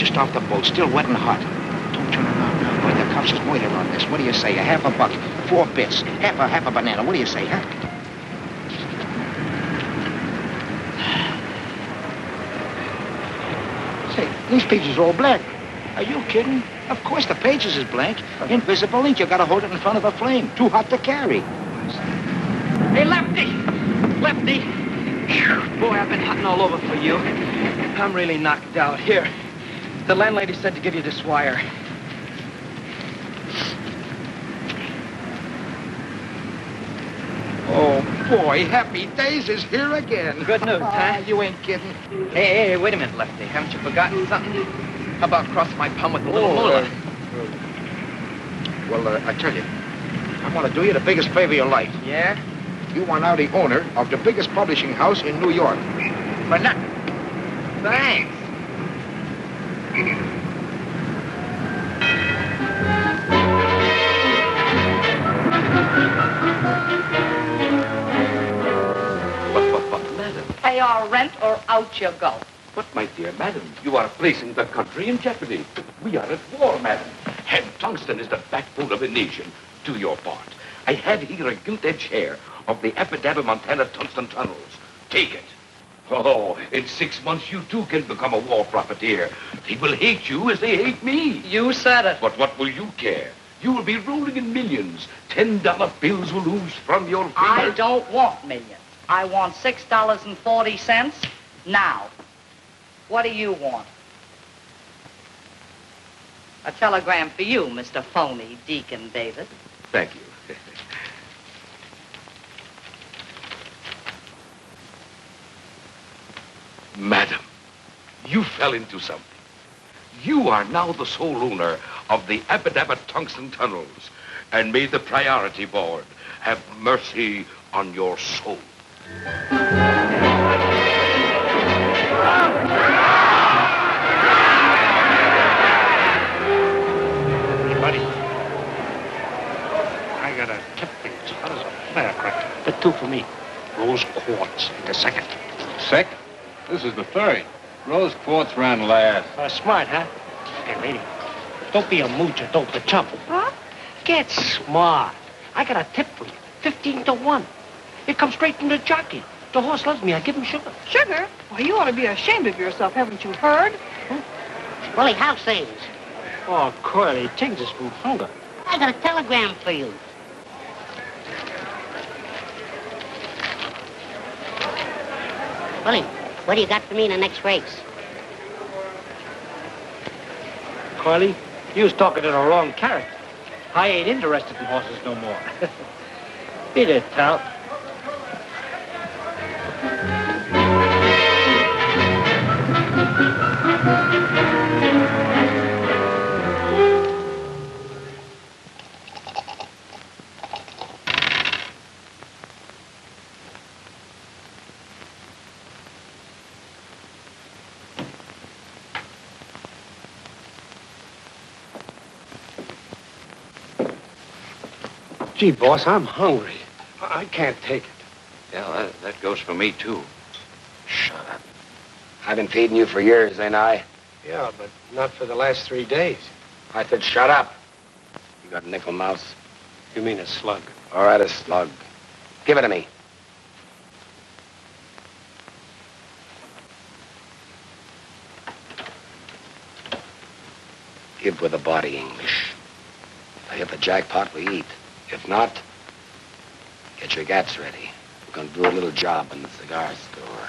just off the boat, still wet and hot. Don't turn around now, boy. The cops is murder on this. What do you say? A half a buck, 4 bits, half a banana. What do you say, huh? Say, these pages are all blank. Are you kidding? Of course the pages is blank. Invisible ink. You gotta hold it in front of a flame. Too hot to carry. Hey, Lefty! Lefty! Boy, I've been hunting all over for you. I'm really knocked out. Here, the landlady said to give you this wire. Oh, boy, Happy Days is here again. Good news, huh? You ain't kidding. Hey, wait a minute, Lefty. Haven't you forgotten something? How about crossing my palm with a little moolah? I tell you, I want to do you the biggest favor of your life. Yeah? You are now the owner of the biggest publishing house in New York. For nothing. Thanks. But, madam. Pay our rent or out you go. But, my dear madam, you are placing the country in jeopardy. We are at war, madam. And tungsten is the backbone of the nation. Do your part. I have here a gilt-edged hair of the Epidaba Montana tungsten tunnels. Take it. Oh, in 6 months, you too can become a war profiteer. They will hate you as they hate me. You said it. But what will you care? You will be rolling in millions. $10 bills will ooze from your fingers. I don't want millions. I want $6.40 now. What do you want? A telegram for you, Mr. Phony Deacon David. Thank you. Madam, you fell into something. You are now the sole owner of the Abadabba Tungsten Tunnels, and may the priority board have mercy on your soul. Hey, buddy. I got a tip as hot as a firecracker. The 2 for me. Rose quartz. The second. Second? This is the third. Rose quartz ran last. Smart, huh? Hey, lady. Don't be a moocher. Don't be a chump. Huh? Get smart. I got a tip for you. 15 to 1. It comes straight from the jockey. The horse loves me. I give him sugar. Sugar? Why, you ought to be ashamed of yourself. Haven't you heard? Willie, how's things? Oh, Curly, things is from hunger. I got a telegram for you. Willie, what do you got for me in the next race? Carly, you was talking to the wrong character. I ain't interested in horses no more. Beat it, Tal. Gee, boss, I'm hungry. I can't take it. Yeah, that goes for me, too. Shut up. I've been feeding you for years, ain't I? Yeah, but not for the last 3 days. I said shut up. You got nickel mouse? You mean a slug? All right, a slug. Give it to me. Give with the body, English. If I hit the jackpot, we eat. If not, get your gats ready. We're going to do a little job in the cigar store.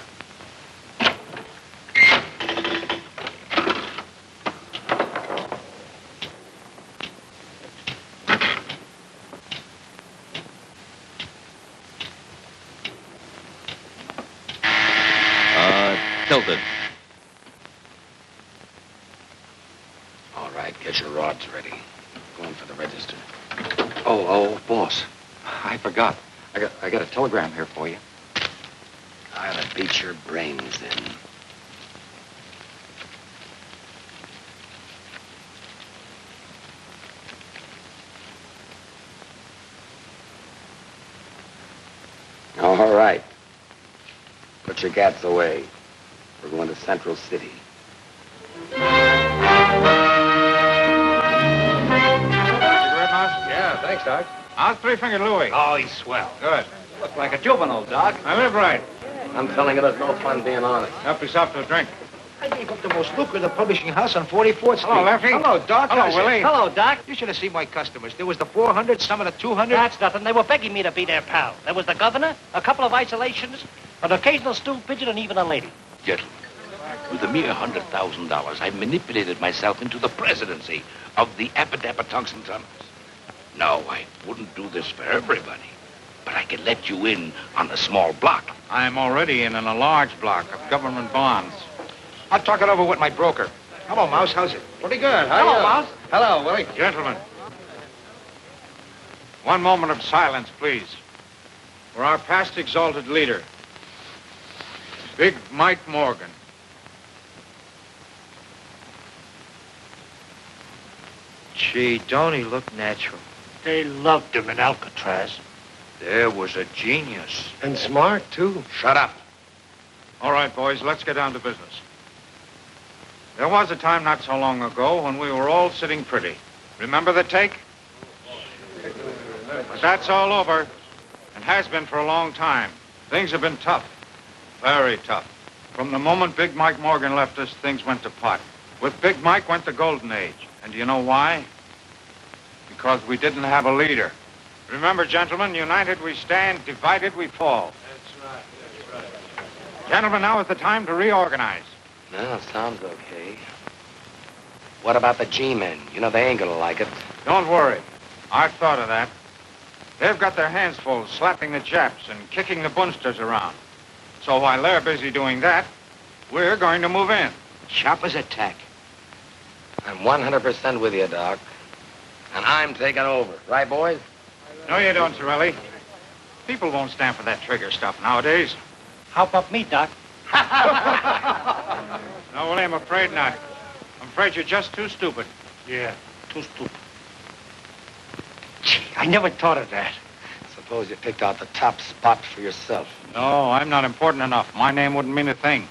Tilted. All right, get your rods ready. Going for the register. Oh, boss. I forgot. I got a telegram here for you. I'll beat your brains in. All right. Put your gats away. We're going to Central City. Thanks, Doc. How's Three-Fingered Louie? Oh, he's swell. Good. Look like a juvenile, Doc. I live right. I'm telling you, there's no fun being honest. Help yourself to a drink. I gave up the most lucrative publishing house on 44th Street. Hello, Lefty. Hello, Doc. Hello, How's it? Willie. Hello, Doc. You should have seen my customers. There was the 400, some of the 200. That's nothing. They were begging me to be their pal. There was the governor, a couple of isolations, an occasional stool pigeon, and even a lady. Gentlemen, with a mere $100,000, I manipulated myself into the presidency of the Appadappa Tungsten Tunnels. No, I wouldn't do this for everybody, but I can let you in on a small block. I'm already in a large block of government bonds. I'll talk it over with my broker. Hello, Mouse. How's it? Pretty good. Hello, Mouse. Hello, Willie. Gentlemen, one moment of silence, please, for our past exalted leader, Big Mike Morgan. Gee, don't he look natural? They loved him in Alcatraz. There was a genius. And smart, too. Shut up. All right, boys, let's get down to business. There was a time not so long ago when we were all sitting pretty. Remember the take? But that's all over, and has been for a long time. Things have been tough, very tough. From the moment Big Mike Morgan left us, things went to pot. With Big Mike went the golden age. And do you know why? Because we didn't have a leader. Remember, gentlemen, united we stand, divided we fall. That's right. Gentlemen, now is the time to reorganize. No, sounds okay. What about the G-men? You know, they ain't gonna like it. Don't worry. I've thought of that. They've got their hands full slapping the Japs and kicking the Bunsters around. So while they're busy doing that, we're going to move in. Sharp as a tack. I'm 100% with you, Doc. And I'm taking over. Right, boys? No, you don't, Sorelli. People won't stand for that trigger stuff nowadays. How about me, Doc? No, Willie, I'm afraid not. I'm afraid you're just too stupid. Yeah, too stupid. Gee, I never thought of that. Suppose you picked out the top spot for yourself. No, I'm not important enough. My name wouldn't mean a thing.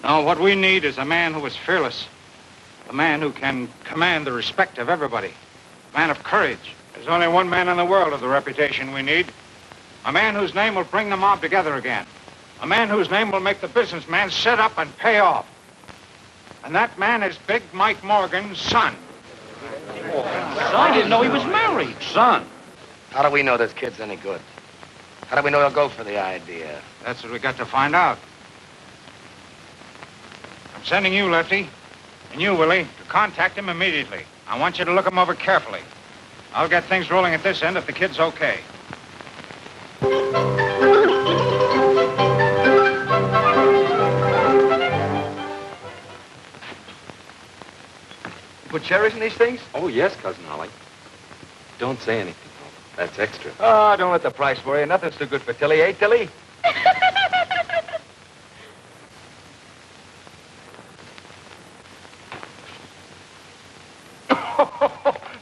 No, what we need is a man who is fearless. A man who can command the respect of everybody. A man of courage. There's only one man in the world of the reputation we need. A man whose name will bring the mob together again. A man whose name will make the businessman sit up and pay off. And that man is Big Mike Morgan's son. I didn't know he was married. Son. How do we know this kid's any good? How do we know he'll go for the idea? That's what we got to find out. I'm sending you, Lefty, and you, Willie, to contact him immediately. I want you to look him over carefully. I'll get things rolling at this end if the kid's okay. Put cherries in these things? Oh, yes, Cousin Ollie. Don't say anything, though. That's extra. Oh, don't let the price worry you. Nothing's too good for Tilly, eh, Tilly?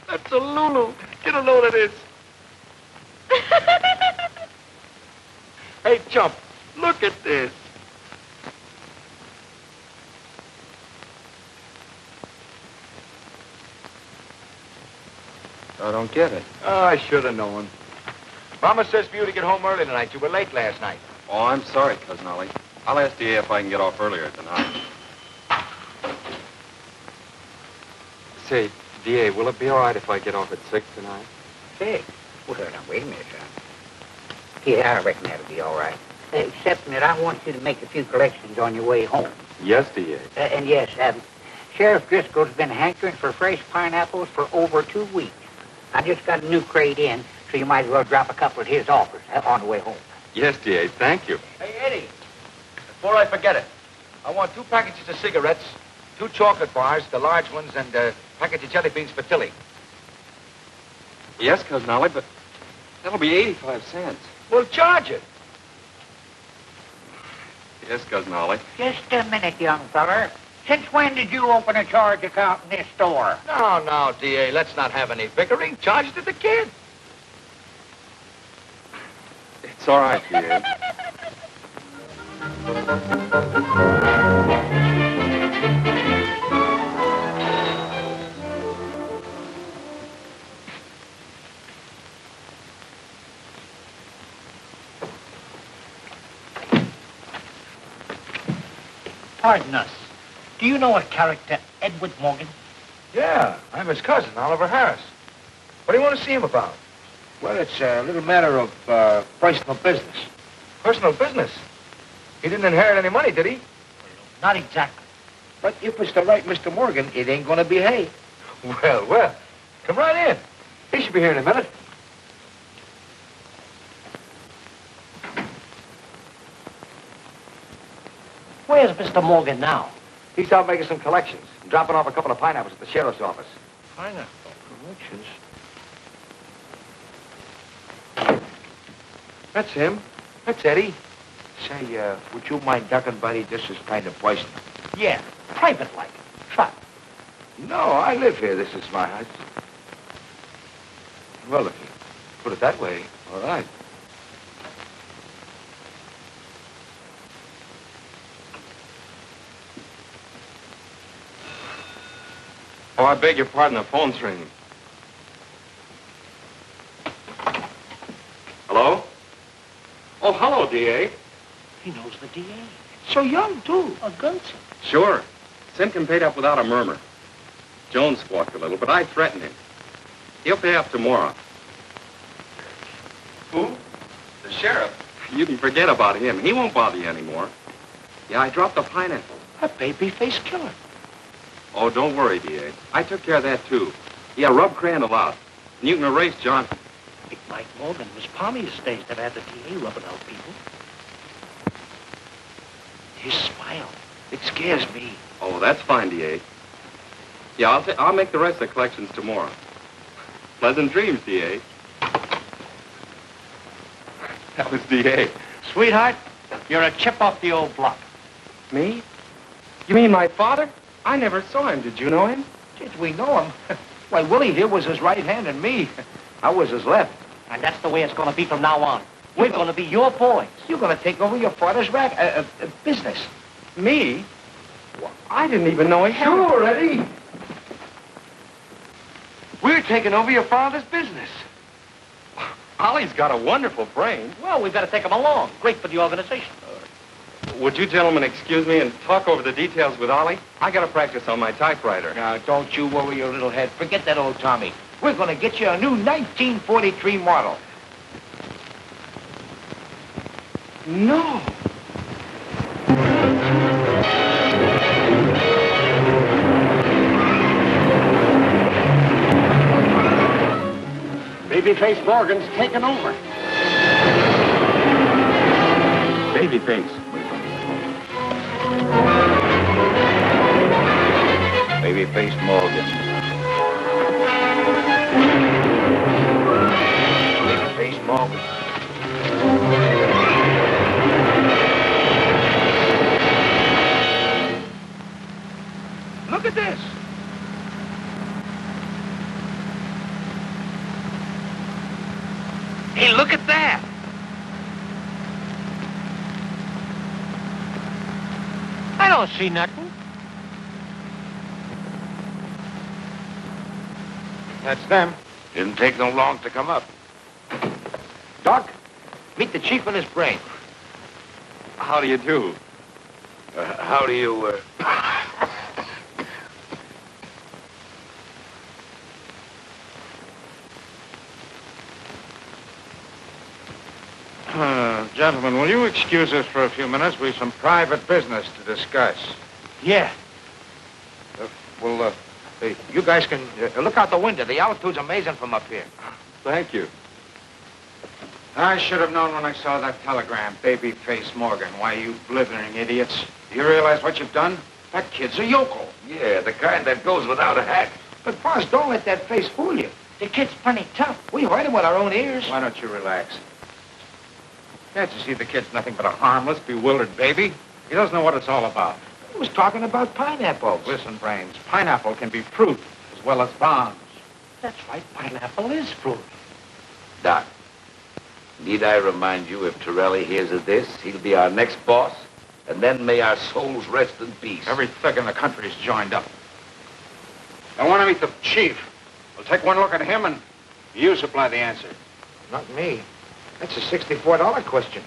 That's a Lulu. Get a load of this. Hey, Chump, look at this. I don't get it. Oh, I should have known. Mama says for you to get home early tonight. You were late last night. Oh, I'm sorry, Cousin Ollie. I'll ask DA if I can get off earlier tonight. Say, DA, will it be all right if I get off at 6 tonight? Say, well, now, wait a minute, son. Yeah, I reckon that'll be all right. Except that I want you to make a few collections on your way home. Yes, DA. And yes, Sheriff Driscoll's been hankering for fresh pineapples for over 2 weeks. I just got a new crate in, so you might as well drop a couple at his office on the way home. Yes, DA, thank you. Hey, Eddie, before I forget it, I want 2 packages of cigarettes, 2 chocolate bars, the large ones, and a package of jelly beans for Tilly. Yes, Cousin Ollie, but that'll be 85 cents. We'll charge it. Yes, Cousin Ollie. Just a minute, young feller. Since when did you open a charge account in this store? No, D.A., let's not have any bickering. Charge it to the kid. It's all right, DA. Pardon us. Do you know a character, Edward Morgan? Yeah, I'm his cousin, Oliver Harris. What do you want to see him about? Well, it's a little matter of personal business. Personal business? He didn't inherit any money, did he? Not exactly. But if it's the right Mr. Morgan, it ain't gonna behave. Well. Come right in. He should be here in a minute. Where's Mr. Morgan now? He's out making some collections. Dropping off a couple of pineapples at the sheriff's office. Pineapple collections? That's him. That's Eddie. Say, would you mind ducking, buddy? This is kind of poison. Yeah, private-like. Try. No, I live here. This is my house. Well, if you put it that way, all right. Oh, I beg your pardon, the phone's ringing. Hello? Oh, hello, D.A. He knows the DA. So young, too. A gunsel. Sure. Simpkin paid up without a murmur. Jones squawked a little, but I threatened him. He'll pay up tomorrow. Who? The sheriff. You can forget about him. He won't bother you anymore. Yeah, I dropped the pineapple. A baby-faced killer. Oh, don't worry, D.A. I took care of that, too. Yeah, rub Crandall out. And you can erase John. Big Mike Morgan was palmiest days that had the DA rubbing out people. His smile. It scares me. Oh, that's fine, D.A. Yeah, I'll make the rest of the collections tomorrow. Pleasant dreams, D.A. That was D.A. Sweetheart, you're a chip off the old block. Me? You mean my father? I never saw him. Did you know him? Did we know him? Why, Willie here was his right hand and me. I was his left. And that's the way it's going to be from now on. We're going to be your boys. You're going to take over your father's business. Me? Well, I didn't even know he had it. Sure, Eddie. We're taking over your father's business. Ollie's got a wonderful brain. Well, we've got to take him along. Great for the organization. Would you gentlemen excuse me and talk over the details with Ollie? I got to practice on my typewriter. Now, don't you worry your little head. Forget that old Tommy. We're going to get you a new 1943 model. No. Babyface Morgan's taken over. Babyface. Babyface Morgan. Babyface Morgan. Look at this. Hey, look at that. I don't see nothing. That's them. Didn't take them long to come up. Doc, meet the chief and his brain. How do you do? How do you, Gentlemen, will you excuse us for a few minutes? We've some private business to discuss. Yeah. You guys can look out the window. The altitude's amazing from up here. Thank you. I should have known when I saw that telegram, Babyface Morgan. Why, you blithering idiots. Do you realize what you've done? That kid's a yokel. Yeah, the kind that goes without a hat. But, boss, don't let that face fool you. The kid's plenty tough. We heard him with our own ears. Why don't you relax? Can't you see the kid's nothing but a harmless, bewildered baby? He doesn't know what it's all about. He was talking about pineapples. Listen, Brains, pineapple can be fruit as well as bombs. That's right, pineapple is fruit. Doc, need I remind you, if Torelli hears of this, he'll be our next boss, and then may our souls rest in peace. Every thug in the country's joined up. I want to meet the chief. We'll take one look at him, and you supply the answer. Not me. That's a $64 question.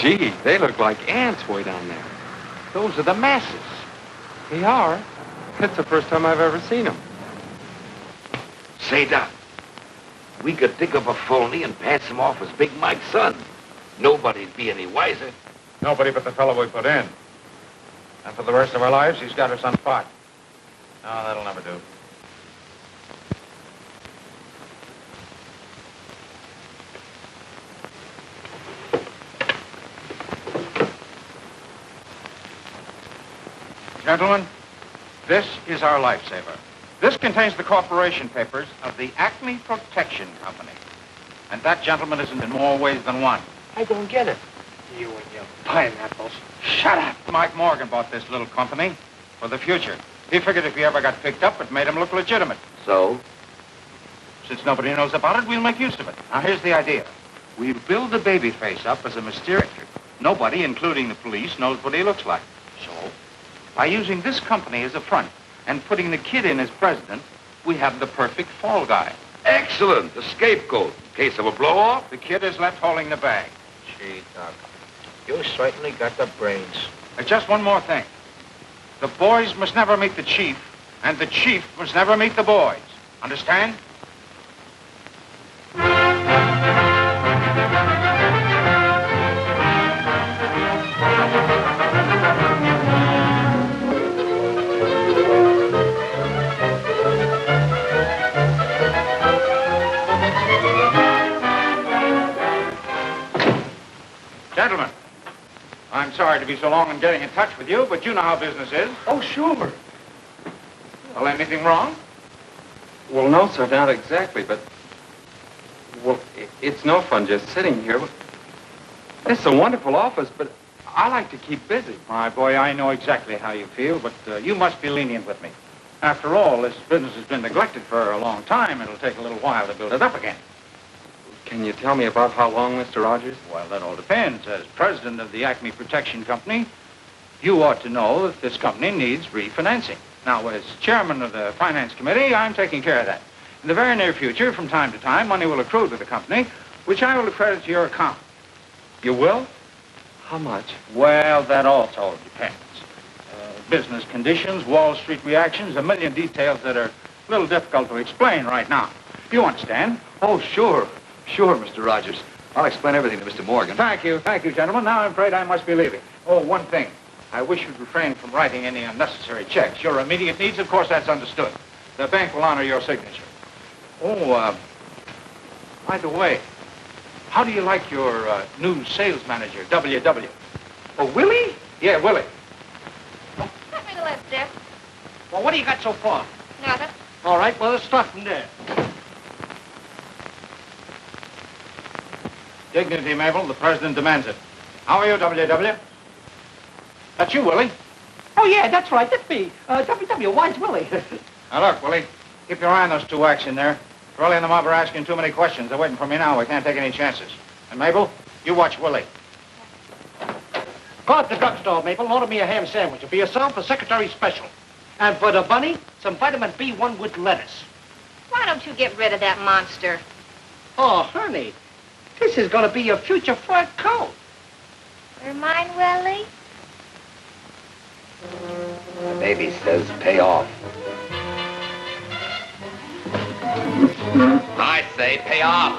Gee, they look like ants way down there. Those are the masses. They are. It's the first time I've ever seen them. Say, Doc, we could dig up a phony and pass him off as Big Mike's son. Nobody'd be any wiser. Nobody but the fellow we put in. And for the rest of our lives, he's got us on spot. No, that'll never do. Gentlemen, this is our lifesaver. This contains the corporation papers of the Acme Protection Company. And that, gentlemen, isn't in more ways than one. I don't get it. You and your pineapples. Shut up! Mike Morgan bought this little company for the future. He figured if he ever got picked up, it made him look legitimate. So? Since nobody knows about it, we'll make use of it. Now, here's the idea. We'll build the Babyface up as a mysterious figure. Nobody, including the police, knows what he looks like. So, by using this company as a front and putting the kid in as president, we have the perfect fall guy. Excellent. The scapegoat. In case of a blow-off. The kid is left holding the bag. Gee, Doc, you certainly got the brains. Just one more thing. The boys must never meet the chief, and the chief must never meet the boys. Understand? Gentlemen, I'm sorry to be so long in getting in touch with you, but you know how business is. Oh, sure. Well, anything wrong? Well, no, sir, not exactly, but... Well, it's no fun just sitting here. It's a wonderful office, but I like to keep busy. My boy, I know exactly how you feel, but you must be lenient with me. After all, this business has been neglected for a long time. It'll take a little while to build it up again. Can you tell me about how long, Mr. Rogers? Well, that all depends. As president of the Acme Protection Company, you ought to know that this company needs refinancing. Now, as chairman of the finance committee, I'm taking care of that. In the very near future, from time to time, money will accrue to the company, which I will credit to your account. You will? How much? Well, that also depends. Business conditions, Wall Street reactions, a million details that are a little difficult to explain right now. You understand? Oh, sure. Sure, Mr. Rogers. I'll explain everything to Mr. Morgan. Thank you, gentlemen. Now I'm afraid I must be leaving. Oh, one thing. I wish you'd refrain from writing any unnecessary checks. Your immediate needs, of course, that's understood. The bank will honor your signature. Oh, by the way, how do you like your new sales manager, W.W.? Oh, Willie? Yeah, Willie. Let me the left, Jeff. Well, what do you got so far? Nothing. All right, well, let's start from there. Dignity, Mabel. The president demands it. How are you, W.W.? That's you, Willie. Oh, yeah, that's right. That's me. W.W., why's Willie? Now, look, Willie, keep your eye on those two whacks in there. Curly and the mob are asking too many questions. They're waiting for me now. We can't take any chances. And, Mabel, you watch Willie. Go to the drugstore, Maple, and order me a ham sandwich. For yourself, a secretary special. And for the bunny, some vitamin B1 with lettuce. Why don't you get rid of that monster? Oh, honey, this is going to be your future fur coat. You're mine, Willie? The baby says pay off. I say pay off.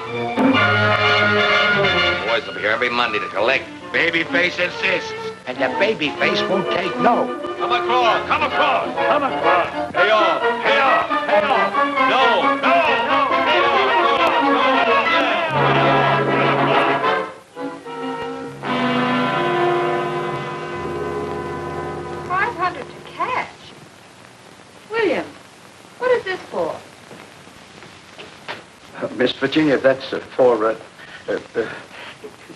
Boys will be here every Monday to collect. Babyface insists. And the Babyface won't take no. Come across, come across. Come across. Pay off, pay off, pay off. No, no, no, pay off. $500 to cash. William, what is this for? Miss Virginia, that's it's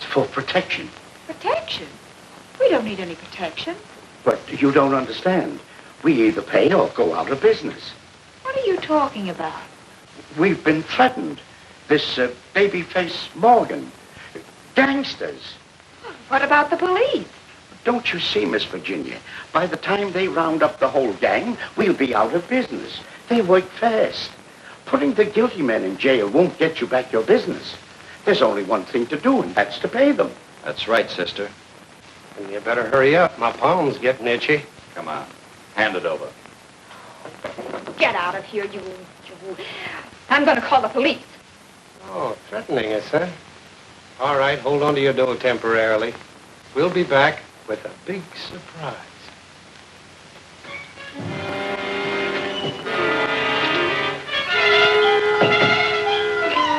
for protection. Protection? We don't need any protection. But you don't understand. We either pay or go out of business. What are you talking about? We've been threatened. This Babyface Morgan. Gangsters. What about the police? Don't you see, Miss Virginia? By the time they round up the whole gang, we'll be out of business. They work fast. Putting the guilty men in jail won't get you back your business. There's only one thing to do, and that's to pay them. That's right, sister. You better hurry up. My palm's getting itchy. Come on. Hand it over. Get out of here, you. I'm going to call the police. Oh, threatening us, huh? All right, hold on to your dough temporarily. We'll be back with a big surprise.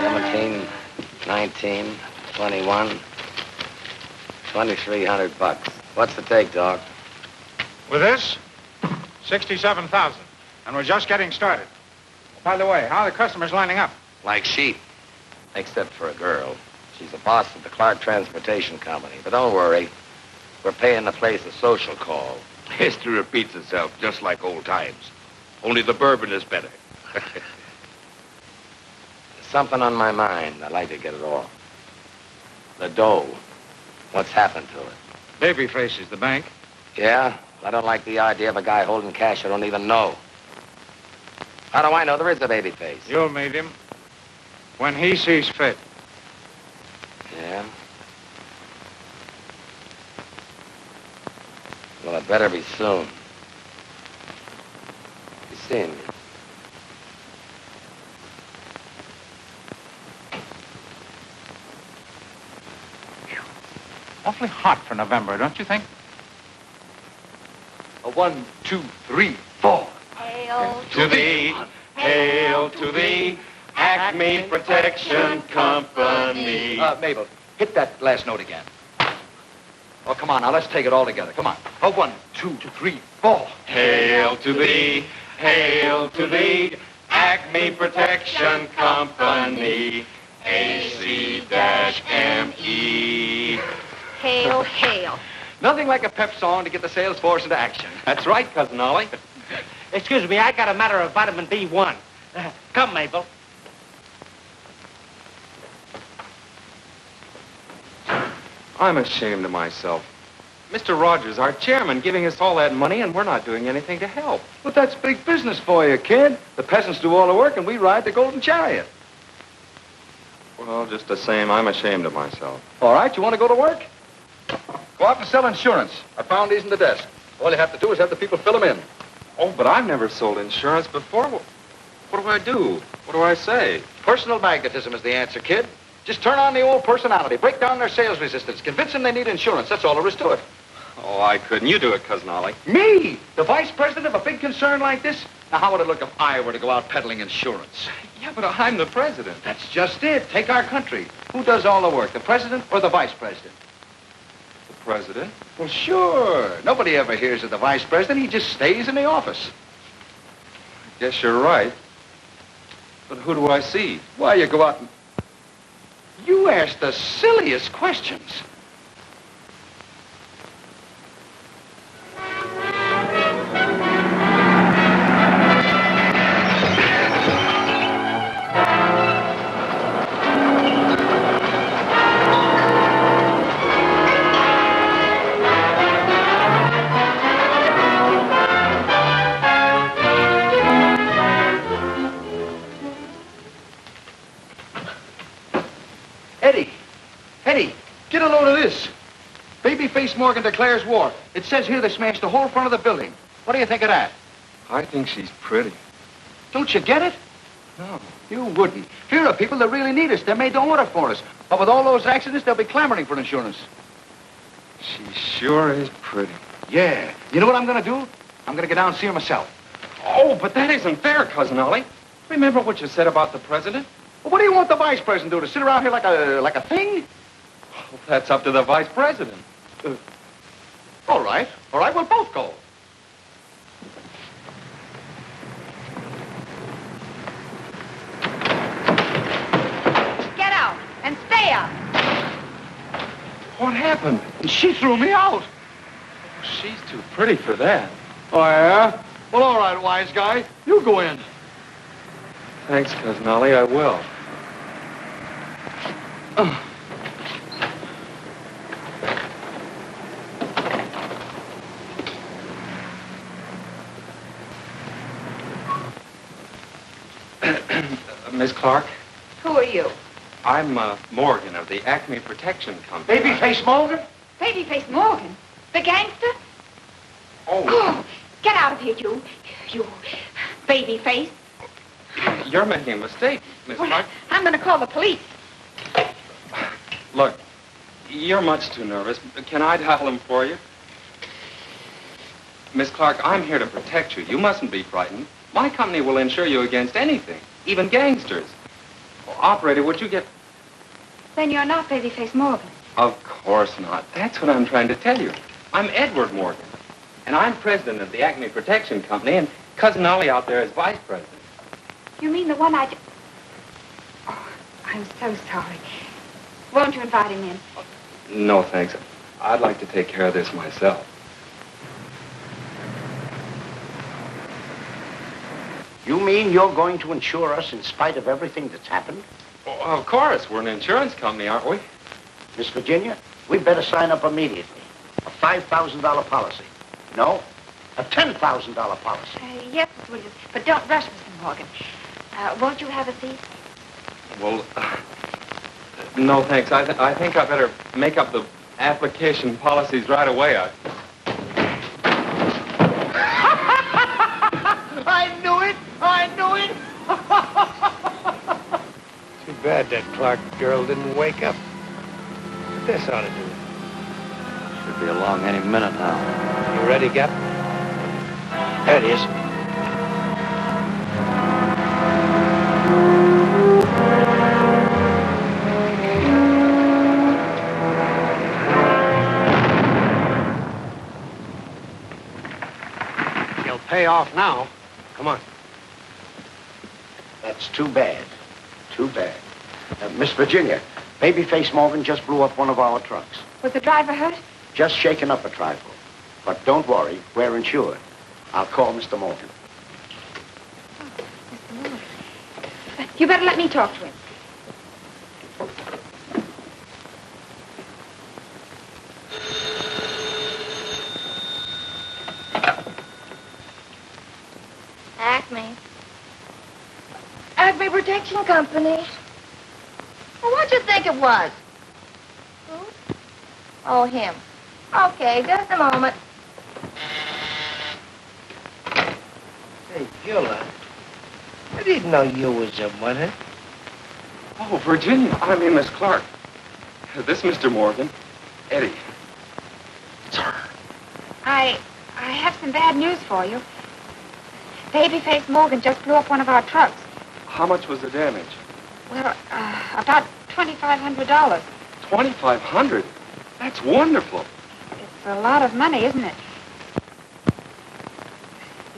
17, 19, 21, 2,300 bucks. What's the take, dog? With this, 67,000. And we're just getting started. By the way, how are the customers lining up? Like sheep. Except for a girl. She's the boss of the Clark Transportation Company. But don't worry. We're paying the place a social call. History repeats itself just like old times. Only the bourbon is better. There's something on my mind. I'd like to get it off. The dough. What's happened to it? Babyface is the bank. Yeah? I don't like the idea of a guy holding cash I don't even know. How do I know there is a Babyface? You'll meet him when he sees fit. Yeah? Well, it better be soon. You seeing me? Awfully hot for November, don't you think? A 1, 2, 3, 4. Hail To thee, hail to thee, Acme Protection Company. Mabel, hit that last note again. Oh, come on, now let's take it all together. Come on. A 1, 2, 3, 4. Hail to thee, Acme Protection Company. AC-ME. Hail, hail. Nothing like a pep song to get the sales force into action. That's right, Cousin Ollie. Excuse me, I got a matter of vitamin B1. Come, Mabel. I'm ashamed of myself. Mr. Rogers, our chairman, giving us all that money, and we're not doing anything to help. But that's big business for you, kid. The peasants do all the work, and we ride the golden chariot. Well, just the same, I'm ashamed of myself. All right, you want to go to work? Go out and sell insurance. I found these in the desk. All you have to do is have the people fill them in. Oh, but I've never sold insurance before. What do I do? What do I say? Personal magnetism is the answer, kid. Just turn on the old personality. Break down their sales resistance. Convince them they need insurance. That's all there is to it. Oh, I couldn't. You do it, Cousin Ollie. Me? The vice president of a big concern like this? Now, how would it look if I were to go out peddling insurance? Yeah, but I'm the president. That's just it. Take our country. Who does all the work, the president or the vice president? The president? Well, sure. Nobody ever hears of the vice president. He just stays in the office. I guess you're right. But who do I see? Why, you go out and... You ask the silliest questions. Eddie, get a load of this. Babyface Morgan declares war. It says here they smashed the whole front of the building. What do you think of that? I think she's pretty. Don't you get it? No. You wouldn't. Here are people that really need us. They're made to order for us. But with all those accidents, they'll be clamoring for insurance. She sure is pretty. Yeah. You know what I'm going to do? I'm going to get down and see her myself. Oh, but that isn't fair, Cousin Ollie. Remember what you said about the president? Well, what do you want the vice president to do? To sit around here like a thing? Well, that's up to the vice president. All right. All right, we'll both go. Get out and stay out. What happened? She threw me out. She's too pretty for that. Oh, yeah? Well, all right, wise guy. You go in. Thanks, Cousin Ollie, I will. Miss Clark? Who are you? I'm Morgan of the Acme Protection Company. Babyface Morgan? Babyface Morgan? The gangster? Oh. Get out of here, you babyface. You're making a mistake, Miss Clark. I'm going to call the police. Look, you're much too nervous. Can I dial him for you? Miss Clark, I'm here to protect you. You mustn't be frightened. My company will insure you against anything, even gangsters. Operator, would you get... Then you're not Babyface Morgan. Of course not. That's what I'm trying to tell you. I'm Edward Morgan, and I'm president of the Acme Protection Company, and Cousin Ollie out there is vice president. You mean the one Oh, I'm so sorry. Won't you invite him in? No, thanks. I'd like to take care of this myself. You mean you're going to insure us in spite of everything that's happened? Well, of course. We're an insurance company, aren't we? Miss Virginia, we'd better sign up immediately. A $5,000 policy. No, a $10,000 policy. Yes, Miss Williams, but don't rush, Mr. Morgan. Won't you have a seat? Well, no, thanks. I think I better make up the application policies right away. I knew it! I knew it! Too bad that Clark girl didn't wake up. But this ought to do it. Should be along any minute now. You ready, Gap? There it is. He'll pay off now. Come on. That's too bad. Too bad. Miss Virginia, Babyface Morgan just blew up one of our trucks. Was the driver hurt? Just shaken up a trifle. But don't worry, we're insured. I'll call Mr. Morgan. Mr. Morgan. You better let me talk to him. Acme Protection Company. Well, what'd you think it was? Who? Oh, him. Okay, just a moment. Hey, Gilla, I didn't know you was a mother. Oh, Virginia. I mean, Miss Clark. This Mr. Morgan. Eddie. It's her. I have some bad news for you. Babyface Morgan just blew up one of our trucks. How much was the damage? Well, about $2,500. $2,500? That's wonderful. It's a lot of money, isn't it?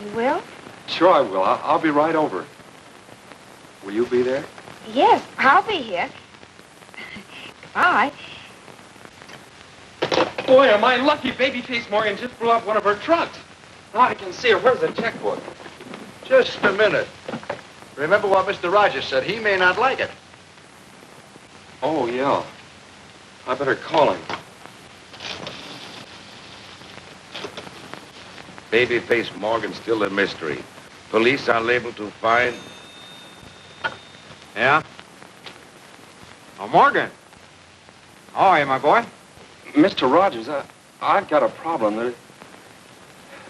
You will? Sure I will. I'll be right over. Will you be there? Yes, I'll be here. Goodbye. Boy, am I lucky. Babyface Morgan just blew up one of her trucks. Now I can see her. Where's the checkbook? Just a minute. Remember what Mr. Rogers said. He may not like it. Oh, yeah. I better call him. Babyface Morgan's still a mystery. Police are able to find... Yeah? Oh, Morgan. Oh, hey, my boy. Mr. Rogers, I've got a problem.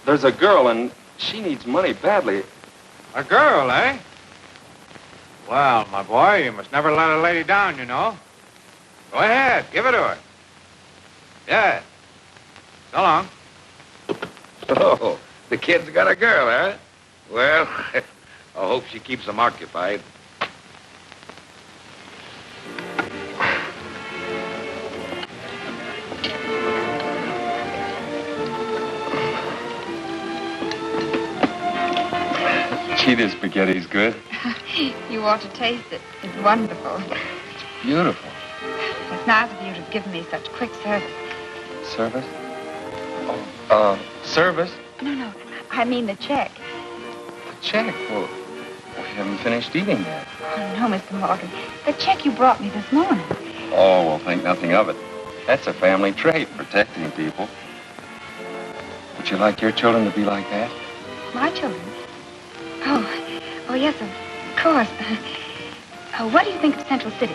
There's a girl, and she needs money badly. A girl, eh? Well, my boy, you must never let a lady down, you know. Go ahead, give it to her. Yeah. So long. Oh, the kid's got a girl, huh? Well, I hope she keeps him occupied. Gee, this spaghetti's good. You ought to taste it. It's wonderful. Beautiful. It's nice of you to have given me such quick service. Service? Service? No. I mean the check. The check? Well, we haven't finished eating yet. Oh, no, Mr. Morgan. The check you brought me this morning. Oh, well, think nothing of it. That's a family trait, protecting people. Would you like your children to be like that? My children? Oh, yes, of course. What do you think of Central City?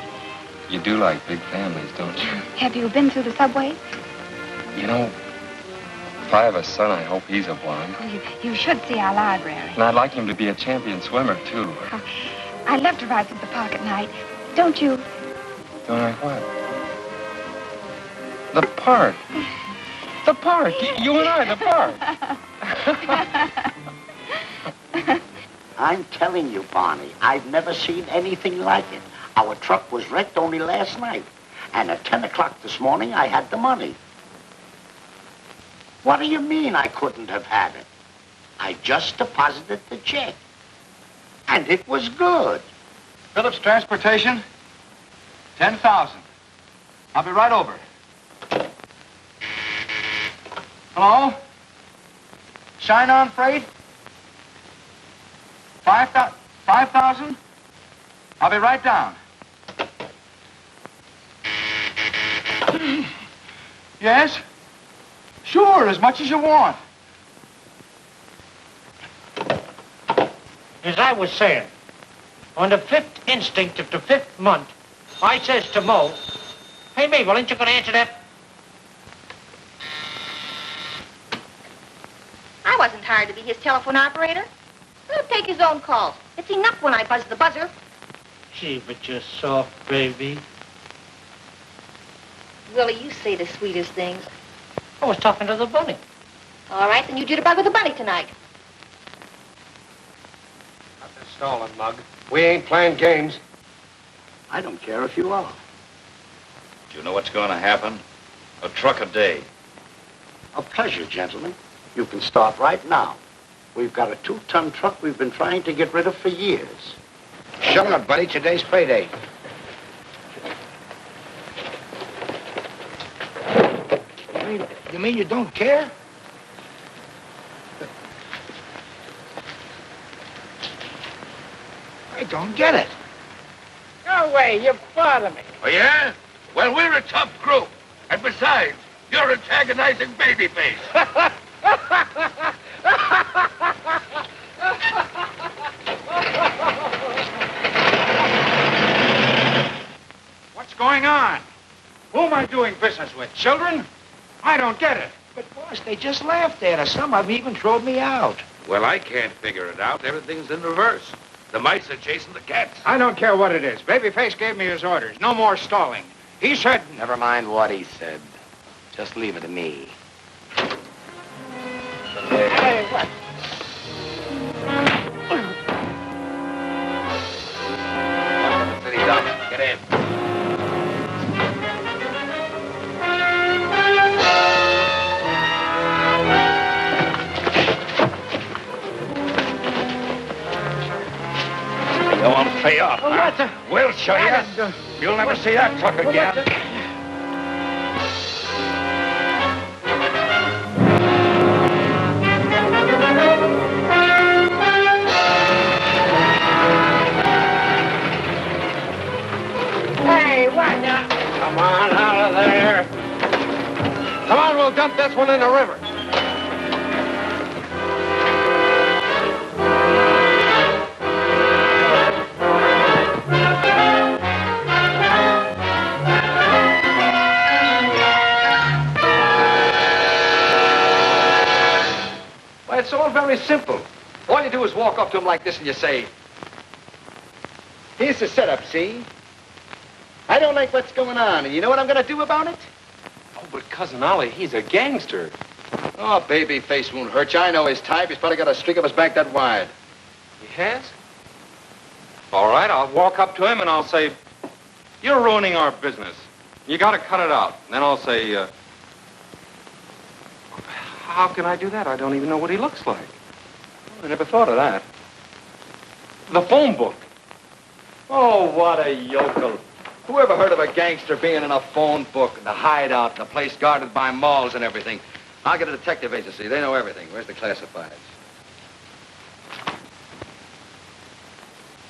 You do like big families, don't you? Have you been through the subway? You know, if I have a son, I hope he's a blonde. You should see our library. And I'd like him to be a champion swimmer, too. I'd love to ride through the park at night. Don't you? Don't I what? The park. The park. You and I, the park. I'm telling you, Barney, I've never seen anything like it. Our truck was wrecked only last night. And at 10 o'clock this morning, I had the money. What do you mean I couldn't have had it? I just deposited the check. And it was good. Phillips Transportation, 10,000. I'll be right over. Hello? Shine On Freight? 5,000? I'll be right down. Yes? Sure, as much as you want. As I was saying, on the 5th instinct of the 5th month, I says to Mo, hey, Mabel, ain't you going to answer that? I wasn't hired to be his telephone operator. Let him take his own calls. It's enough when I buzz the buzzer. Gee, but you're soft, baby. Willie, you say the sweetest things. I was talking to the bunny. All right, then you jitterbug with the bunny tonight. Not this stalling, Mug. We ain't playing games. I don't care if you are. Do you know what's going to happen? A truck a day. A pleasure, gentlemen. You can start right now. We've got a 2-ton truck we've been trying to get rid of for years. Shut up, buddy. Today's payday. You mean you don't care? I don't get it. No way, you bother me. Oh, yeah? Well, we're a tough group. And besides, you're antagonizing Babyface. What's going on? Who am I doing business with? Children? I don't get it. But, boss, they just laughed at us. Some of them even throwed me out. Well, I can't figure it out. Everything's in reverse. The mice are chasing the cats. I don't care what it is. Babyface gave me his orders. No more stalling. He said... Never mind what he said. Just leave it to me. Hey, what? City dump. Get in. You won't pay off, huh? We'll show you. You'll never see that truck again. Hey, what now? Come on, out of there. Come on, we'll dump this one in the river. Well, it's all very simple. All you do is walk up to him like this and you say, here's the setup, see? I don't like what's going on, and you know what I'm going to do about it? Oh, but Cousin Ollie, he's a gangster. Oh, Babyface won't hurt you. I know his type. He's probably got a streak up his back that wide. He has? All right, I'll walk up to him and I'll say, you're ruining our business. You got to cut it out. And then I'll say, how can I do that? I don't even know what he looks like. I never thought of that. The phone book. Oh, what a yokel. Who ever heard of a gangster being in a phone book, and the hideout, and the place guarded by malls and everything? I'll get a detective agency. They know everything. Where's the classifieds?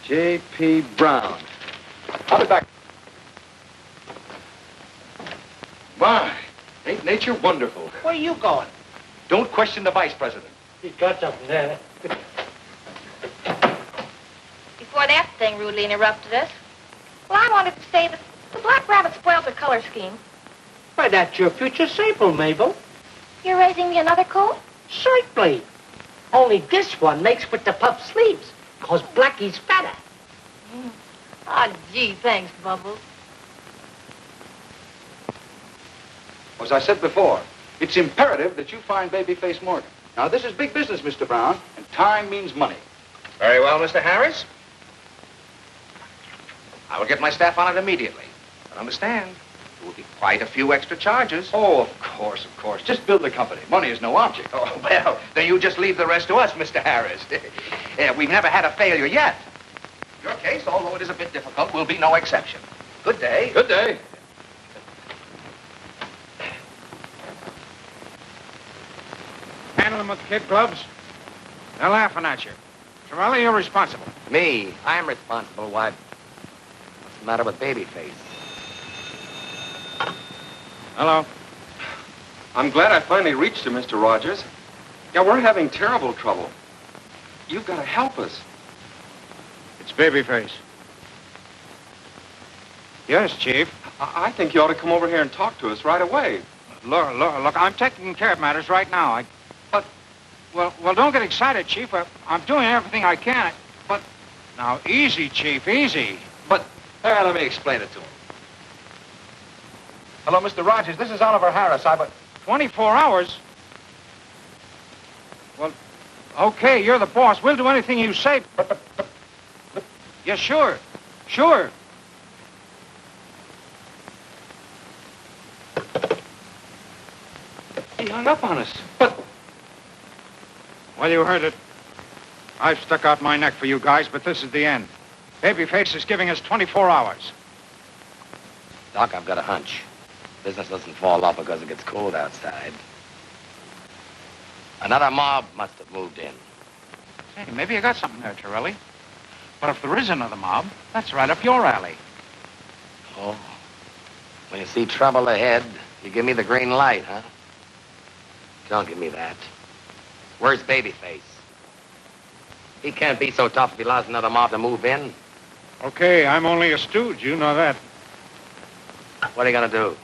J.P. Brown. I'll be back. My, ain't nature wonderful? Where you going? Don't question the vice president. He's got something there. Before that thing rudely interrupted us, well, I wanted to say that The black rabbit spoiled the color scheme. Why, that's your future sable, Mabel. You're raising me another colt? Certainly. Only this one makes with the puff sleeves, 'cause Blackie's fatter. Ah, gee, thanks, Bubbles. As I said before, it's imperative that you find Babyface Morgan. Now, this is big business, Mr. Brown, and time means money. Very well, Mr. Harris. I will get my staff on it immediately. But understand, there will be quite a few extra charges. Oh, of course, of course. Just build the company. Money is no object. Oh, well, then you just leave the rest to us, Mr. Harris. We've never had a failure yet. Your case, although it is a bit difficult, will be no exception. Good day. Good day. Handle them with kid gloves. They're laughing at you. Torelli, you're responsible. Me? I'm responsible. Why? What's the matter with Babyface? Hello. I'm glad I finally reached you, Mr. Rogers. Yeah, we're having terrible trouble. You've got to help us. It's Babyface. Yes, Chief. I think you ought to come over here and talk to us right away. Look, I'm taking care of matters right now. Well, don't get excited, Chief. I'm doing everything I can. But, now, easy, Chief, easy. But, let me explain it to him. Hello, Mr. Rogers. This is Oliver Harris. 24 hours? Well, okay, you're the boss. We'll do anything you say. But. Yeah, sure. Sure. He hung up on us. Well, you heard it. I've stuck out my neck for you guys, but this is the end. Babyface is giving us 24 hours. Doc, I've got a hunch. Business doesn't fall off because it gets cold outside. Another mob must have moved in. Hey, maybe you got something there, Torelli. But if there is another mob, that's right up your alley. Oh. When you see trouble ahead, you give me the green light, huh? Don't give me that. Where's Babyface? He can't be so tough if he allows another mob to move in. Okay, I'm only a stooge. You know that. What are you gonna do?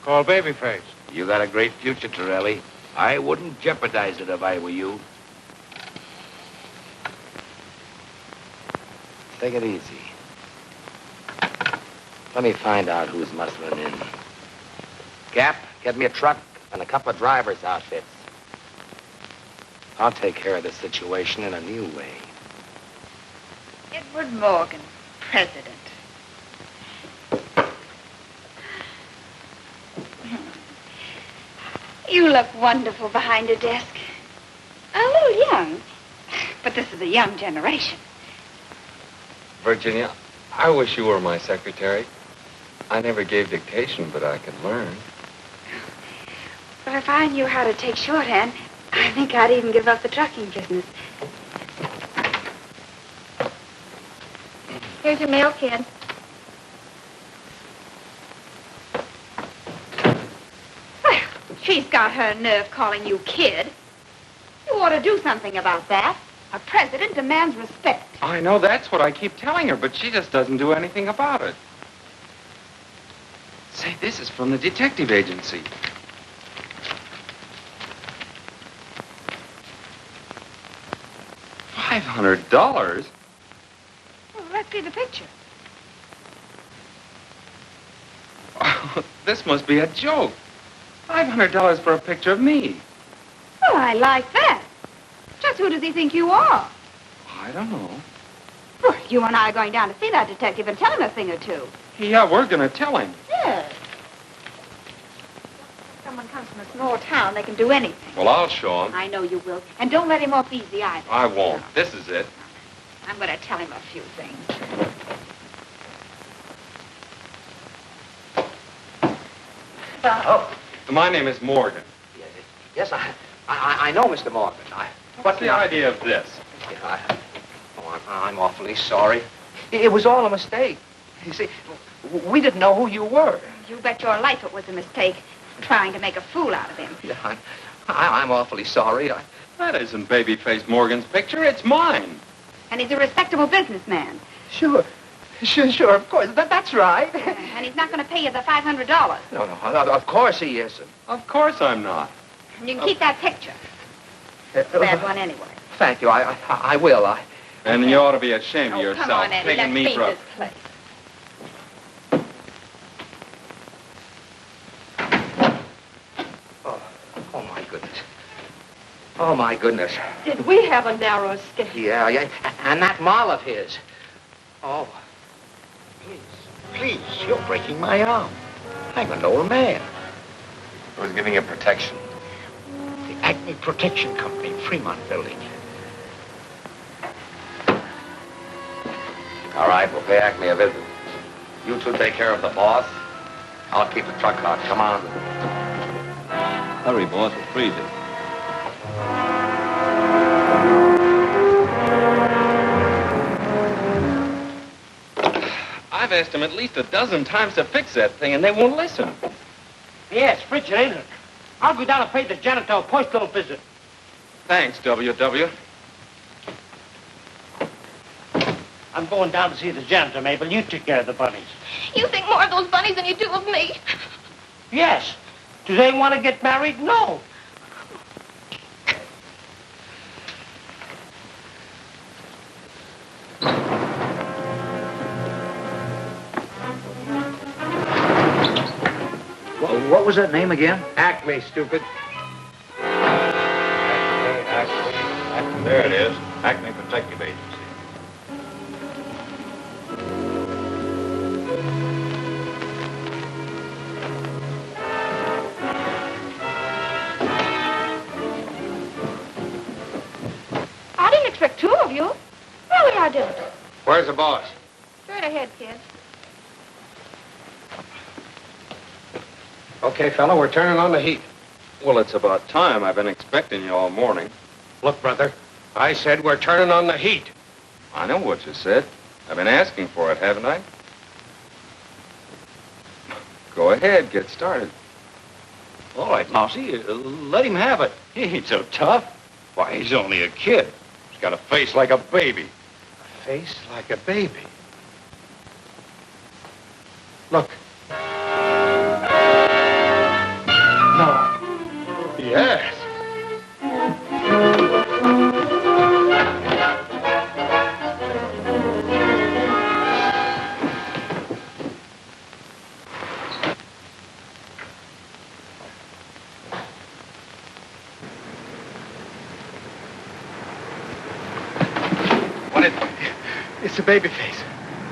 Call Babyface. You got a great future, Torelli. I wouldn't jeopardize it if I were you. Take it easy. Let me find out who's muscling in. Gap, get me a truck and a couple of driver's outfits. I'll take care of this situation in a new way. Edward Morgan, president. You look wonderful behind a desk. A little young, but this is a young generation. Virginia, I wish you were my secretary. I never gave dictation, but I could learn. But if I knew how to take shorthand, I think I'd even give up the trucking business. Here's your mail, kid. Well, she's got her nerve calling you kid. You ought to do something about that. A president demands respect. I know that's what I keep telling her, but she just doesn't do anything about it. Say, this is from the detective agency. $500? Well, let's see the picture. Oh, this must be a joke. $500 for a picture of me. Well, I like that. Just who does he think you are? I don't know. Well, you and I are going down to see that detective and tell him a thing or two. Yeah, we're going to tell him. Yes. If someone comes from a small town, they can do anything. Well, I'll show him. I know you will. And don't let him off easy either. I won't. This is it. I'm going to tell him a few things. Oh. My name is Morgan. Yes, I know, Mr. Morgan. What's the idea of this? I'm awfully sorry. It was all a mistake. You see, we didn't know who you were. You bet your life it was a mistake, trying to make a fool out of him. Yeah, I'm awfully sorry. That isn't Babyface Morgan's picture. It's mine. And he's a respectable businessman. Sure. Sure, of course. That's right. And he's not going to pay you the $500. No, of course he isn't. Of course I'm not. And you can keep that picture. Bad one anyway. Thank you. I will. And you ought to be ashamed of Oh, yourself, come on, Eddie. taking Let's me for a... leave this place. Oh, my goodness. Oh, my goodness. Did we have a narrow escape? Yeah. And that mall of his. Oh. Please, you're breaking my arm. I'm an old man. Who's giving you protection? The Acme Protection Company, Fremont Building. All right, we'll pay Acme a visit. You two take care of the boss. I'll keep the truck hot. Come on. Hurry, boss. We'll freeze it. I've asked them at least a dozen times to fix that thing, and they won't listen. Yes, frigid, ain't it? I'll go down and pay the janitor a postal visit. Thanks, W.W. I'm going down to see the janitor, Mabel. You take care of the bunnies. You think more of those bunnies than you do of me. Yes. Do they want to get married? No. What was that name again? Acme, stupid. Acme. There it is. Acme Protective Agency. I didn't expect two of you. Really, I didn't. Where's the boss? Straight ahead, kid. Okay, fella, we're turning on the heat. Well, it's about time. I've been expecting you all morning. Look, brother, I said we're turning on the heat. I know what you said. I've been asking for it, haven't I? Go ahead, get started. All right, Mousy, let him have it. He ain't so tough. Why, he's only a kid. He's got a face like a baby. A face like a baby. Look. No. Yes. What is... It's the Babyface.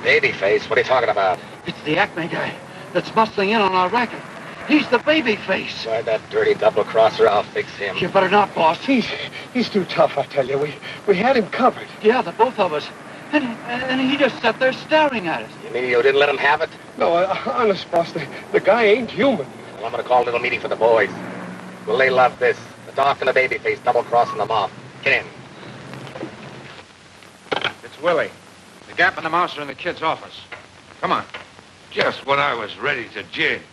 Babyface? What are you talking about? It's the Acme guy that's bustling in on our racket. He's the Babyface. Why, that dirty double-crosser, I'll fix him. You better not, boss. He's too tough, I tell you. We had him covered. Yeah, the both of us. And he just sat there staring at us. You mean you didn't let him have it? No, honest, boss, the guy ain't human. Well, I'm gonna call a little meeting for the boys. Will they love this? The doc and the Babyface double-crossing them off. Get in. It's Willie. The Gap and the Mouse are in the kid's office. Come on. Just when I was ready to jig.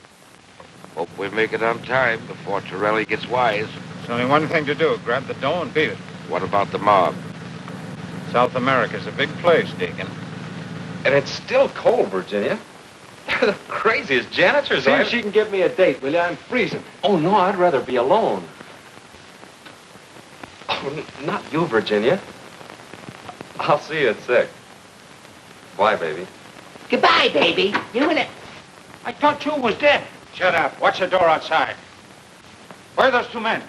Hope we make it on time before Torelli gets wise. There's only one thing to do. Grab the dough and beat it. What about the mob? South America's a big place, Deacon. And it's still cold, Virginia. They're the craziest janitors. See if she can give me a date, will you? I'm freezing. Oh, no, I'd rather be alone. Oh, not you, Virginia. I'll see you at 6. Bye, baby. Goodbye, baby. You and it. I thought you was dead. Shut up. Watch the door outside. Where are those two men?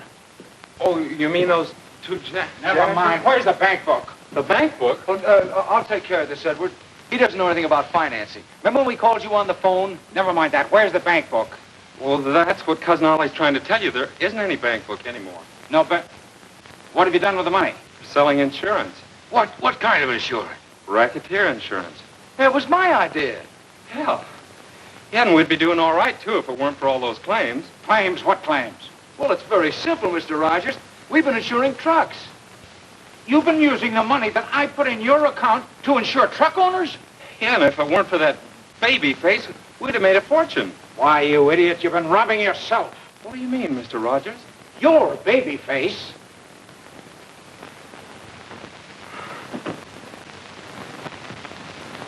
Oh, you mean those two Never mind. Where's the bank book? The bank book? Well, I'll take care of this, Edward. He doesn't know anything about financing. Remember when we called you on the phone? Never mind that. Where's the bank book? Well, that's what Cousin Ollie's trying to tell you. There isn't any bank book anymore. No, but what have you done with the money? Selling insurance. What kind of insurance? Racketeer insurance. It was my idea. Hell. Yeah, and we'd be doing all right, too, if it weren't for all those claims. Claims? What claims? Well, it's very simple, Mr. Rogers. We've been insuring trucks. You've been using the money that I put in your account to insure truck owners? Yeah, and if it weren't for that baby face, we'd have made a fortune. Why, you idiot, you've been robbing yourself. What do you mean, Mr. Rogers? You're Babyface.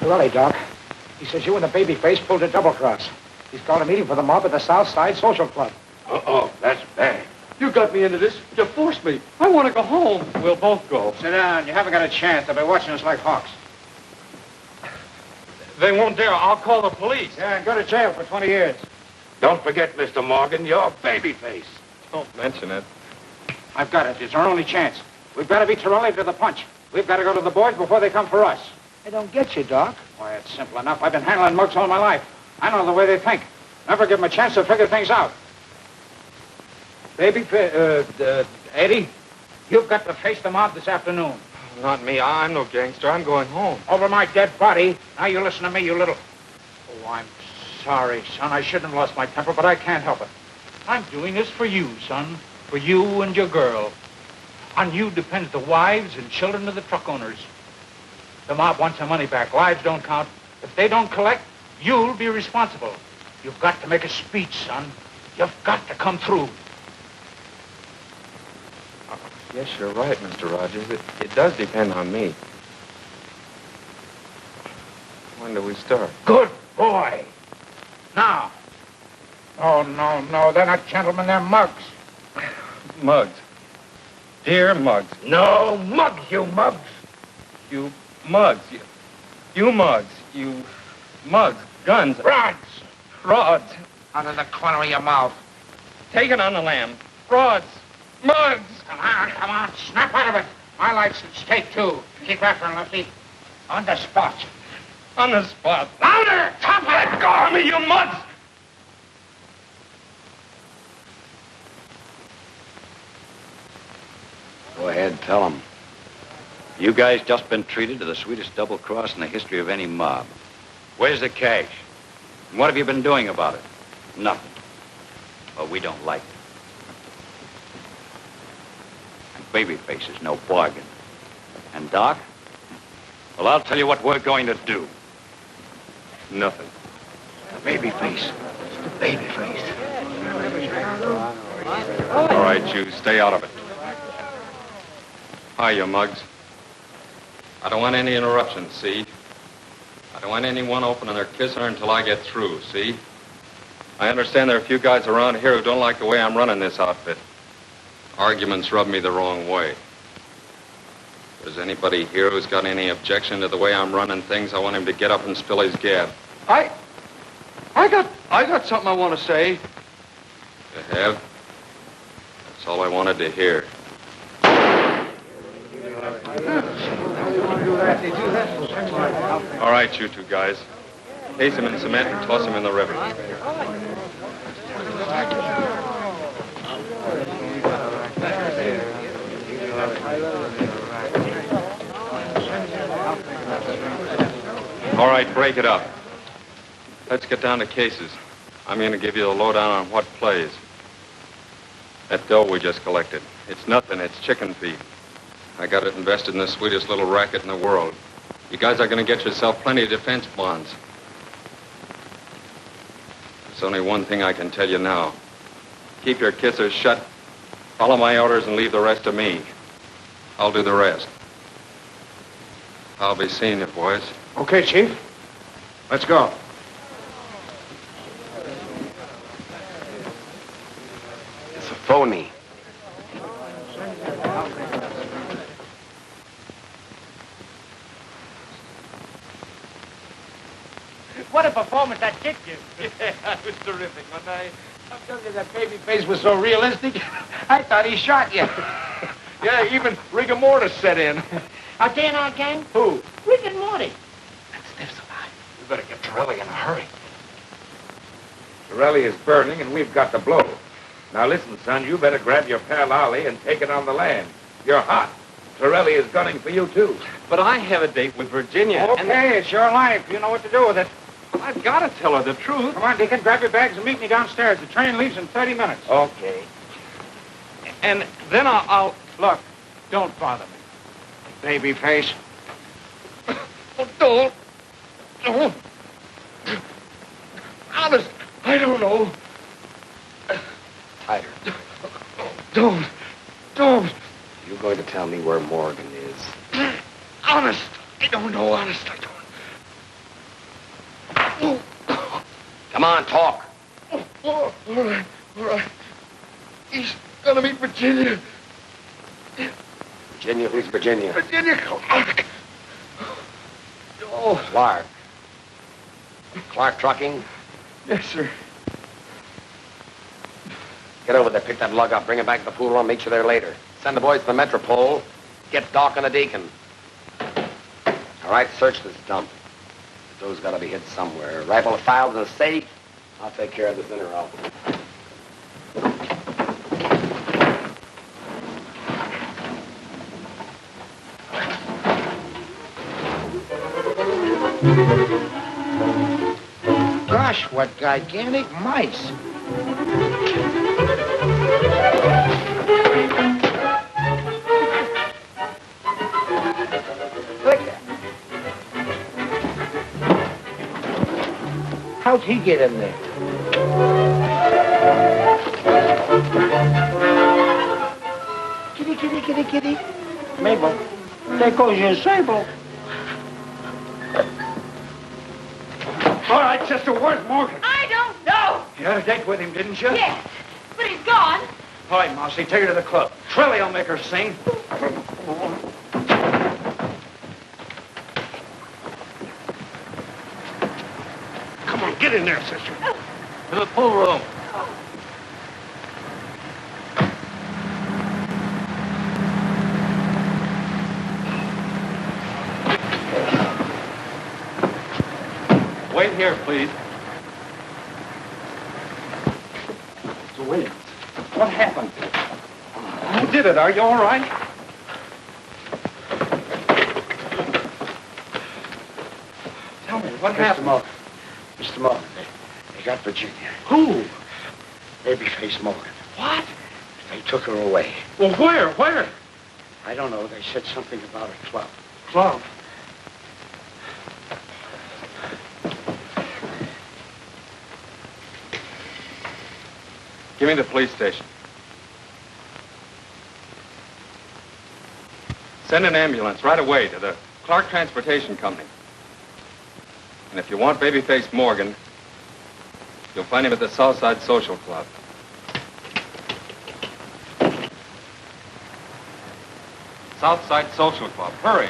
Willie, Doc. He says you and the Babyface pulled a double cross. He's called a meeting for the mob at the South Side Social Club. Uh-oh, that's bad. You got me into this. You forced me. I want to go home. We'll both go. Sit down. You haven't got a chance. They'll be watching us like hawks. They won't dare. I'll call the police. Yeah, and go to jail for 20 years. Don't forget, Mr. Morgan, you're Babyface. Don't mention it. I've got it. It's our only chance. We've got to beat Torelli to the punch. We've got to go to the boys before they come for us. I don't get you, Doc. Why, it's simple enough. I've been handling mugs all my life. I know the way they think. Never give them a chance to figure things out. Eddie, you've got to face the mob this afternoon. Not me. I'm no gangster. I'm going home. Over my dead body. Now you listen to me, you little... Oh, I'm sorry, son. I shouldn't have lost my temper, but I can't help it. I'm doing this for you, son. For you and your girl. On you depends the wives and children of the truck owners. The mob wants their money back. Lives don't count. If they don't collect, you'll be responsible. You've got to make a speech, son. You've got to come through. Yes, you're right, Mr. Rogers. It does depend on me. When do we start? Good boy. Now. Oh, no. They're not gentlemen. They're mugs. Mugs. Dear mugs. No, mugs, you mugs. You mugs. You mugs. You mugs. Guns. Rods. Rods. Out of the corner of your mouth. Take it on the lam. Rods. Mugs. Come on. Snap out of it. My life's at stake, too. Keep after him, Lefty. On the spot. On the spot. Louder! Top Let go of me, you mugs! Go ahead, tell them. You guys just been treated to the sweetest double cross in the history of any mob. Where's the cash? And what have you been doing about it? Nothing. Well, we don't like it. And Babyface is no bargain. And Doc? Well, I'll tell you what we're going to do. Nothing. Babyface. Babyface. All right, you stay out of it. Hi, you mugs. I don't want any interruptions, see? I don't want anyone opening their kisser until I get through, see? I understand there are a few guys around here who don't like the way I'm running this outfit. Arguments rub me the wrong way. If there's anybody here who's got any objection to the way I'm running things, I want him to get up and spill his gab. I got something I want to say. You have? That's all I wanted to hear. All right, you two guys. Case him in cement and toss him in the river. All right, break it up. Let's get down to cases. I'm going to give you the lowdown on what plays. That dough we just collected. It's nothing. It's chicken feed. I got it invested in the sweetest little racket in the world. You guys are going to get yourself plenty of defense bonds. There's only one thing I can tell you now. Keep your kissers shut, follow my orders, and leave the rest to me. I'll do the rest. I'll be seeing you, boys. Okay, Chief. Let's go. It's a phony. What a performance that kid gave. Yeah, that was terrific, wasn't I? I'm telling you, that Babyface was so realistic, I thought he shot you. Yeah, even rigor mortis set in. Out there in our gang? Who? Rick and Morty. We better get Torelli in a hurry. Torelli is burning, and we've got to blow. Now listen, son, you better grab your pal Ollie and take it on the land. You're hot. Torelli is gunning for you, too. But I have a date with Virginia. Okay, it's your life. You know what to do with it. I've got to tell her the truth. Come on, Deacon, grab your bags and meet me downstairs. The train leaves in 30 minutes. Okay. And then I'll... Look, don't bother me. Babyface. Oh, don't. Honest, I don't know. Tighter. Don't. You going to tell me where Morgan is? Honest, I don't know. Honest, I don't. Come on, talk. All right. He's gonna meet Virginia. Virginia? Who's Virginia? Virginia Clark. Oh. Clark. Clark Trucking? Yes, sir. Get over there, pick that lug up, bring it back to the pool room, meet you there later. Send the boys to the Metropole. Get Doc and the Deacon. All right, search this dump. The dough's got to be hid somewhere. Rifle filed in the safe. I'll take care of this in or out. Gosh, what gigantic mice. How'd he get in there? Kitty. Mabel, there goes your sable. All right, sister, where's Morgan? I don't know. You had a date with him, didn't you? Yes, but he's gone. All right, Mousy, take her to the club. Trilly will make her sing. Come on, get in there, sister. To the pool room. Wait here, please. Mr. Williams, what happened? Who did it? Are you all right? Tell me, what happened? Mr. Morgan, they got Virginia. Who? Babyface Morgan. What? They took her away. Well, where? I don't know. They said something about a club. Club. Give me the police station. Send an ambulance right away to the Clark Transportation Company. And if you want Babyface Morgan, you'll find him at the Southside Social Club. Southside Social Club. Hurry.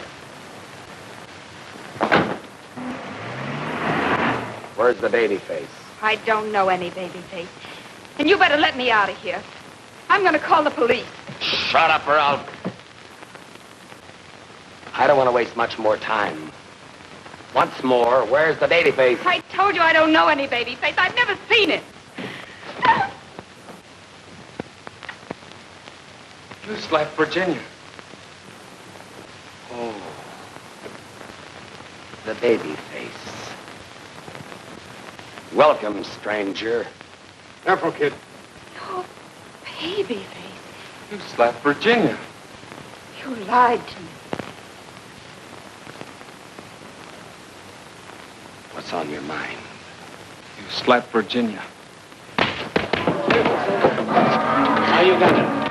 Where's the Babyface? I don't know any Babyface. And you better let me out of here. I'm going to call the police. Shut up or I'll... I don't want to waste much more time. Once more, where's the Babyface? I told you I don't know any Babyface. I've never seen it. You slapped Virginia. Oh. The Babyface. Welcome, stranger. Careful, kid. Oh, Babyface. You slapped Virginia. You lied to me. What's on your mind? You slapped Virginia. Now you got it.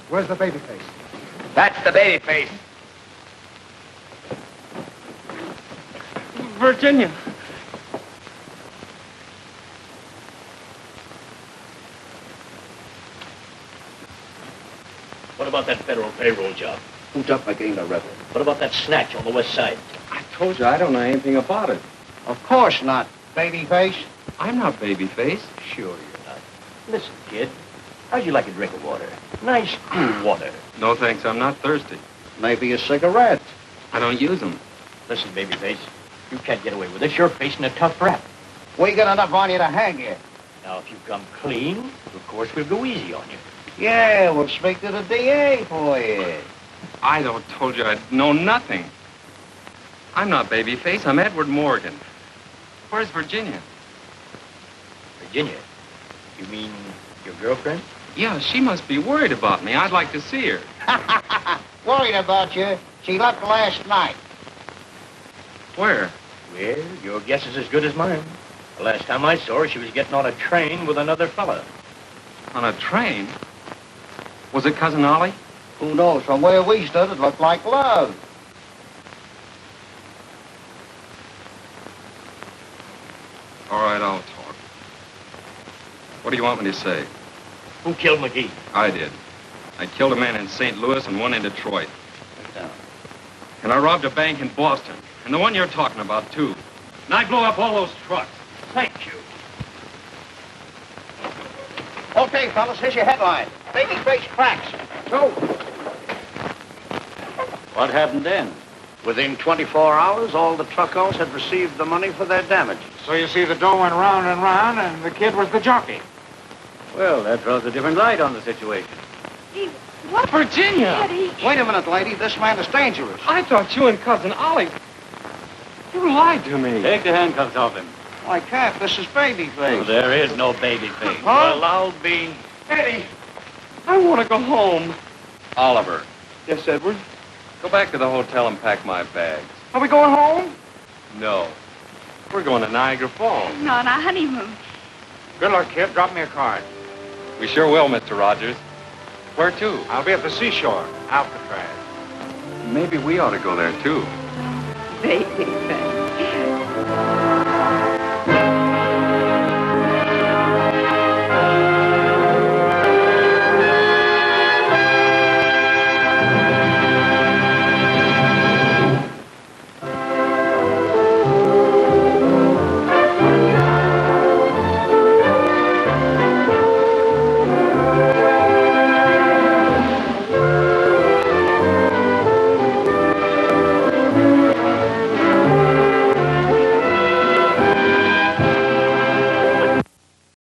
Where's the Babyface? That's the Babyface. Virginia. What about that federal payroll job? Who's up against the rebel? What about that snatch on the west side? I told you I don't know anything about it. Of course not, Babyface. I'm not Babyface. Sure you're not. Listen, kid. How'd you like a drink of water? Nice, cool water. No, thanks. I'm not thirsty. Maybe a cigarette. I don't use them. Listen, Babyface. You can't get away with this. You're facing a tough rap. We got enough on you to hang you. Now, if you come clean, of course we'll go easy on you. Yeah, we'll speak to the DA for you. I don't told you I know nothing. I'm not Babyface. I'm Edward Morgan. Where's Virginia? Virginia? You mean your girlfriend? Yeah, she must be worried about me. I'd like to see her. Worried about you. She left last night. Where? Well, your guess is as good as mine. The last time I saw her, she was getting on a train with another fella. On a train? Was it Cousin Ollie? Who knows? From where we stood, it looked like love. All right, I'll talk. What do you want me to say? Who killed McGee? I did. I killed a man in St. Louis and one in Detroit. Sit down. And I robbed a bank in Boston. And the one you're talking about, too. And I blew up all those trucks. Thank you. Okay, fellas, here's your headline. Babyface cracks. Go. What happened then? Within 24 hours, all the truck owners had received the money for their damages. So you see, the dough went round and round, and the kid was the jockey. Well, that throws a different light on the situation. What? Virginia! Eddie. Wait a minute, lady. This man is dangerous. I thought you and Cousin Ollie... You lied to me. Take the handcuffs off him. I can't. This is Babyface. Oh, there is no Babyface. Huh? Well, I'll be... Eddie, I want to go home. Oliver. Yes, Edward? Go back to the hotel and pack my bags. Are we going home? No. We're going to Niagara Falls. No, on our honeymoon. Good luck, kid. Drop me a card. We sure will, Mr. Rogers. Where to? I'll be at the seashore, Alcatraz. Maybe we ought to go there, too. Baby.